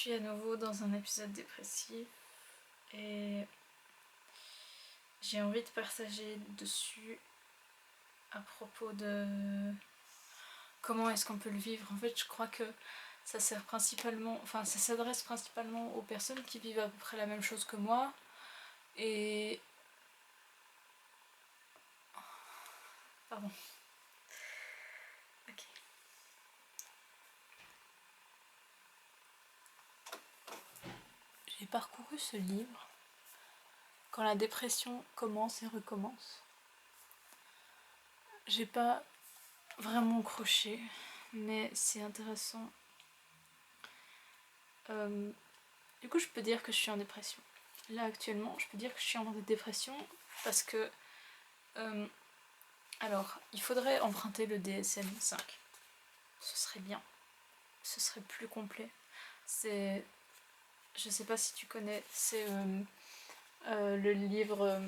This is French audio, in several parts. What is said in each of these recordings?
suis à nouveau dans un épisode dépressif et j'ai envie de partager dessus à propos de comment est-ce qu'on peut le vivre. En fait, je crois que ça sert principalement, enfin ça s'adresse principalement aux personnes qui vivent à peu près la même chose que moi et pardon. Ok. J'ai parcouru ce livre quand la dépression commence et recommence. J'ai pas vraiment croché, mais c'est intéressant. Du coup, je peux dire que je suis en dépression. Là, actuellement, je peux dire que je suis en dépression parce que... alors, il faudrait emprunter le DSM-5. Ce serait bien. Ce serait plus complet. C'est... Je sais pas si tu connais, c'est le livre...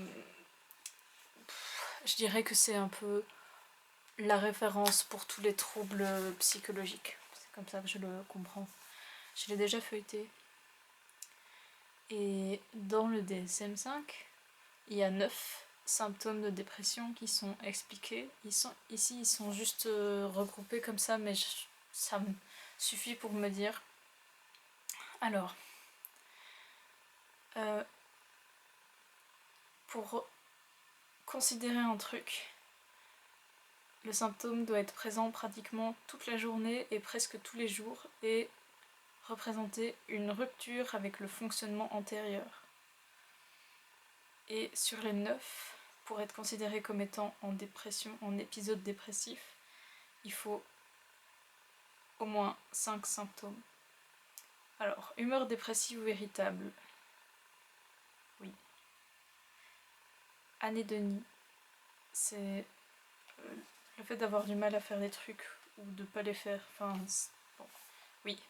je dirais que c'est un peu la référence pour tous les troubles psychologiques. C'est comme ça que je le comprends. Je l'ai déjà feuilleté. Et dans le DSM-5, il y a 9 symptômes de dépression qui sont expliqués. Ici, ils sont juste regroupés comme ça, mais ça me suffit pour me dire. Alors, pour considérer un truc, le symptôme doit être présent pratiquement toute la journée et presque tous les jours et représenter une rupture avec le fonctionnement antérieur. Et sur les 9, pour être considéré comme étant en dépression, en épisode dépressif, il faut au moins 5 symptômes. Alors, humeur dépressive ou irritable. Oui. Anédonie. C'est le fait d'avoir du mal à faire des trucs ou de pas les faire. Enfin, bon. Oui.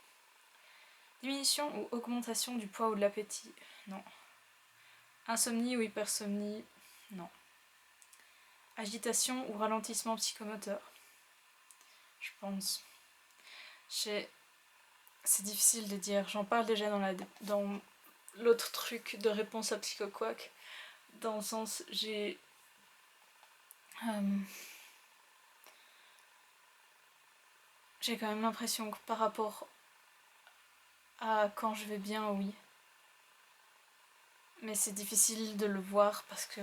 Diminution ou augmentation du poids ou de l'appétit. Non. Insomnie ou hypersomnie. Non. Agitation ou ralentissement psychomoteur. Je pense. C'est difficile de dire. J'en parle déjà dans l'autre truc de réponse à PsychoQuack. Dans le sens, j'ai quand même l'impression que par rapport à quand je vais bien, oui. Mais c'est difficile de le voir parce que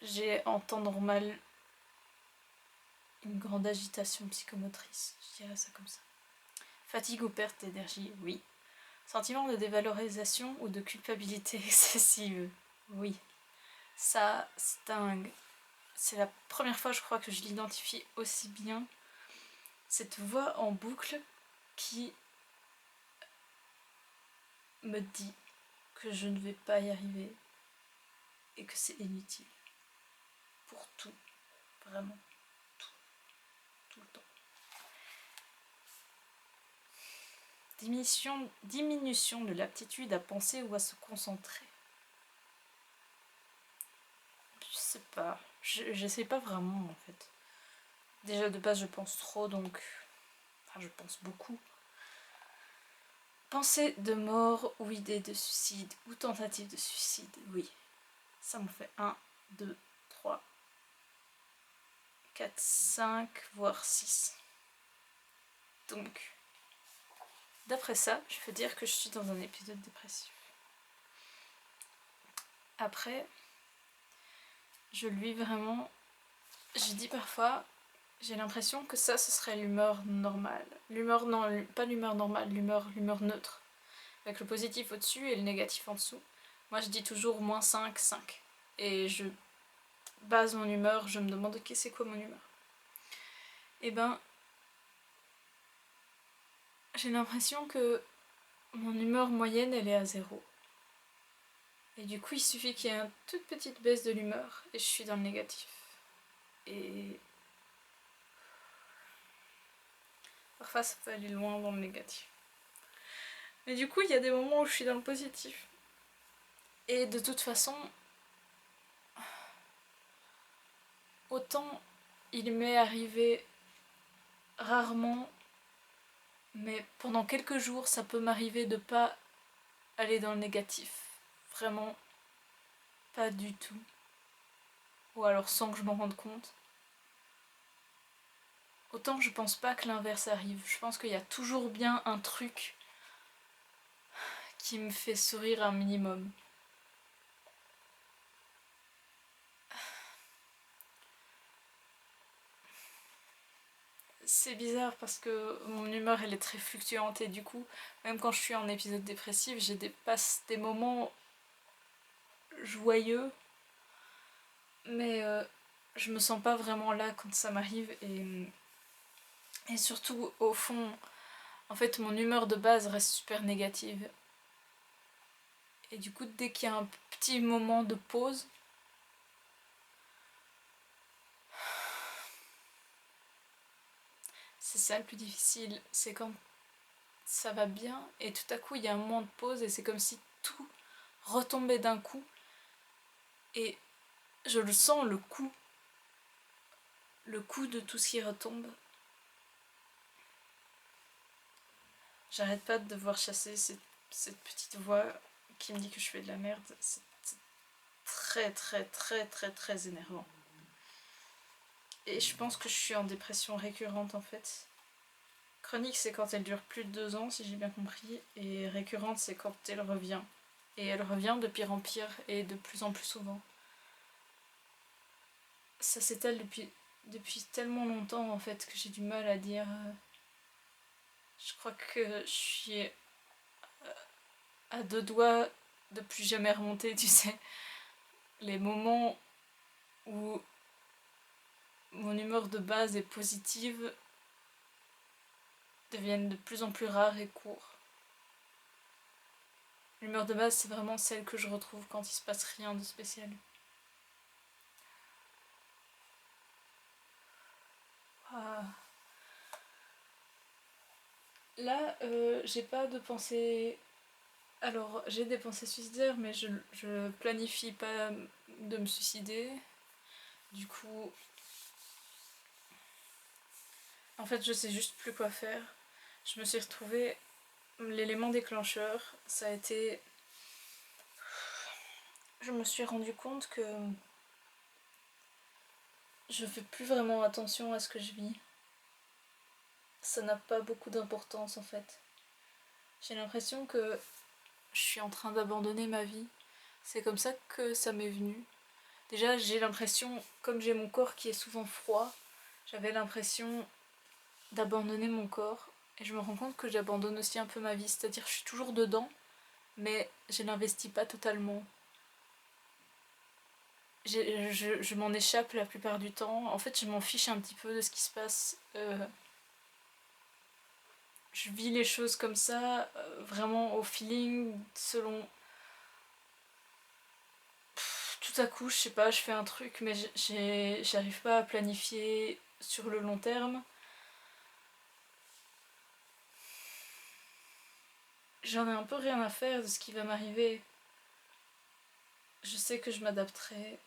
j'ai en temps normal une grande agitation psychomotrice, je dirais ça comme ça. Fatigue ou perte d'énergie, oui. Sentiment de dévalorisation ou de culpabilité excessive, oui. Ça, c'est dingue. C'est la première fois, je crois, que je l'identifie aussi bien. Cette voix en boucle qui me dit que je ne vais pas y arriver et que c'est inutile. Pour tout. Vraiment. Tout. Tout le temps. Diminution de l'aptitude à penser ou à se concentrer. Je sais pas. J'essaie pas vraiment en fait. Déjà de base je pense trop donc... Enfin je pense beaucoup. Pensée de mort ou idée de suicide ou tentative de suicide, oui. Ça m'en fait 1, 2, 3, 4, 5, voire 6. Donc, d'après ça, je peux dire que je suis dans un épisode dépressif. Après, je le vis vraiment... J'ai dit parfois, j'ai l'impression que ça, ce serait l'humeur normale. L'humeur, non, pas l'humeur normale, l'humeur neutre. Avec le positif au-dessus et le négatif en dessous. Moi, je dis toujours moins 5, 5. Et je base mon humeur, je me demande ok, c'est quoi mon humeur. Et ben, j'ai l'impression que mon humeur moyenne, elle est à 0. Et du coup, il suffit qu'il y ait une toute petite baisse de l'humeur et je suis dans le négatif. Et parfois, ça peut aller loin dans le négatif. Mais du coup, il y a des moments où je suis dans le positif. Et de toute façon, autant il m'est arrivé rarement, Mais pendant quelques jours, ça peut m'arriver de pas aller dans le négatif. Vraiment pas du tout. Ou alors sans que je m'en rende compte. Autant je pense pas que l'inverse arrive. Je pense qu'il y a toujours bien un truc qui me fait sourire un minimum. C'est bizarre parce que mon humeur elle est très fluctuante et du coup, même quand je suis en épisode dépressif, j'ai des moments joyeux, mais je me sens pas vraiment là quand ça m'arrive et surtout au fond, en fait mon humeur de base reste super négative. Et du coup, dès qu'il y a un petit moment de pause, c'est ça le plus difficile, c'est quand ça va bien et tout à coup il y a un moment de pause et c'est comme si tout retombait d'un coup et je le sens le coup de tout ce qui retombe. J'arrête pas de devoir chasser cette petite voix qui me dit que je fais de la merde. C'est très très très très très énervant. Et je pense que je suis en dépression récurrente en fait. Chronique c'est quand elle dure plus de 2 ans si j'ai bien compris. Et récurrente c'est quand elle revient. Et elle revient de pire en pire et de plus en plus souvent. Ça s'étale depuis tellement longtemps en fait que j'ai du mal à dire. Je crois que je suis à 2 doigts de plus jamais remonter, tu sais. Les moments où mon humeur de base est positive deviennent de plus en plus rares et courts. L'humeur de base, c'est vraiment celle que je retrouve quand il se passe rien de spécial. Ah. Là, j'ai pas de pensée. Alors, j'ai des pensées suicidaires, mais je planifie pas de me suicider. Du coup, en fait, je sais juste plus quoi faire. Je me suis retrouvée. L'élément déclencheur, ça a été. Je me suis rendu compte que je fais plus vraiment attention à ce que je vis. Ça n'a pas beaucoup d'importance en fait. J'ai l'impression que je suis en train d'abandonner ma vie. C'est comme ça que ça m'est venu. Déjà, j'ai l'impression, comme j'ai mon corps qui est souvent froid, j'avais l'impression d'abandonner mon corps. Et je me rends compte que j'abandonne aussi un peu ma vie. C'est-à-dire que je suis toujours dedans, mais je n'investis pas totalement. Je m'en échappe la plupart du temps. En fait, je m'en fiche un petit peu de ce qui se passe. Je vis les choses comme ça, vraiment au feeling, selon. Tout à coup, je sais pas, je fais un truc, mais j'arrive pas à planifier sur le long terme. J'en ai un peu rien à faire de ce qui va m'arriver. Je sais que je m'adapterai.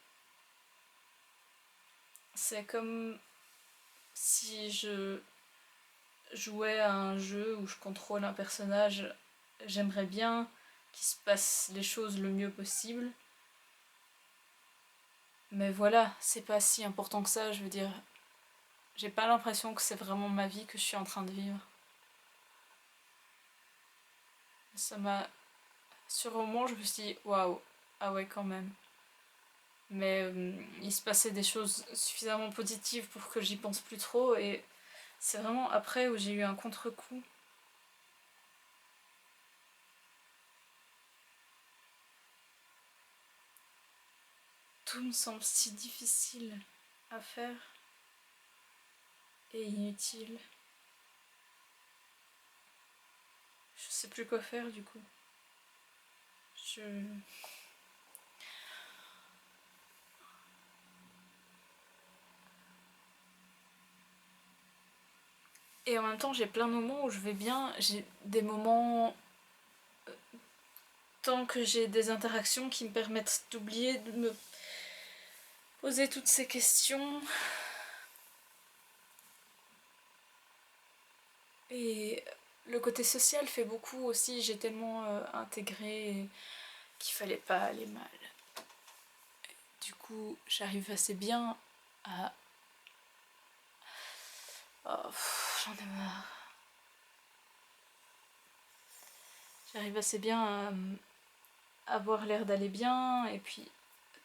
C'est comme si je jouais à un jeu où je contrôle un personnage. J'aimerais bien qu'il se passe les choses le mieux possible. Mais voilà, c'est pas si important que ça, je veux dire. J'ai pas l'impression que c'est vraiment ma vie que je suis en train de vivre. Ça m'a. Sur un moment, je me suis dit, waouh, ah ouais, quand même. Mais il se passait des choses suffisamment positives pour que j'y pense plus trop, et c'est vraiment après où j'ai eu un contre-coup. Tout me semble si difficile à faire et inutile. Je sais plus quoi faire du coup. Je. Et en même temps, j'ai plein de moments où je vais bien. J'ai des moments. Tant que j'ai des interactions qui me permettent d'oublier de me poser toutes ces questions. Et le côté social fait beaucoup aussi. J'ai tellement intégré qu'il fallait pas aller mal. Du coup, j'arrive assez bien à... Oh, j'en ai marre. J'arrive assez bien à avoir l'air d'aller bien, et puis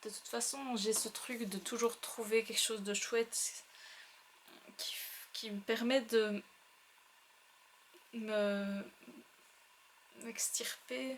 de toute façon j'ai ce truc de toujours trouver quelque chose de chouette qui me permet de m'extirper